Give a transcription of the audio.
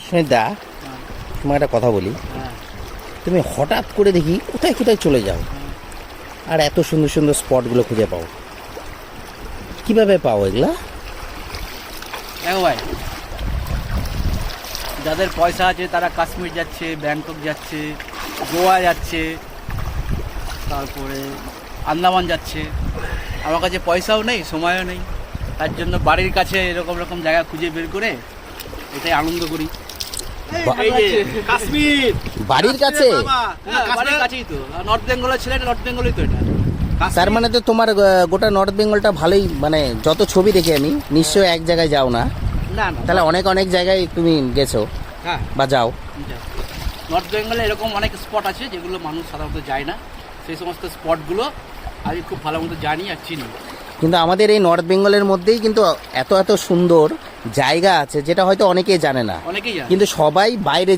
সুনিতা, তোমার একটা কথা বলি। তুমি হঠাৎ করে দেখি কোথায় কোথায় চলে যাও, আর এত সুন্দর সুন্দর স্পটগুলো খুঁজে পাও, কিভাবে পাও এগুলা? ভাই, যাদের পয়সা আছে তারা কাশ্মীর যাচ্ছে, ব্যাংকক যাচ্ছে, গোয়া যাচ্ছে, তারপরে আন্দামান যাচ্ছে। আমার কাছে পয়সাও নেই, সময়ও নেই, তার জন্য বাড়ির কাছে এরকম রকম জায়গা খুঁজে বের করে এটাই আনন্দ করি। কাশ্মীর বাড়ির কাছে? বাড়ির কাছেই তো, নর্থ বেঙ্গলের ছেলে, নর্থ বেঙ্গলই তো এটা। তার মানে তো তোমার গোটা নর্থ বেঙ্গলটা ভালোই, মানে যত ছবি দেখি আমি, নিশ্চয়ই এক জায়গায় যাও না? না না, তাহলে অনেক অনেক জায়গায় তুমি গেছো হ্যাঁ বা যাও। নর্থ বেঙ্গলে এরকম অনেক স্পট আছে যেগুলো মানুষ সাধারণত যায় না, সেই সমস্ত স্পটগুলো আমি খুব ভালো মতো জানি আর চিনি। কিন্তু আমাদের এই নর্থ বেঙ্গলের মধ্যেই কিন্তু এত এত সুন্দর জায়গা আছে যেটা হয়তো অনেকেই জানে না, অনেকেই জানে। কিন্তু সবাই বাইরে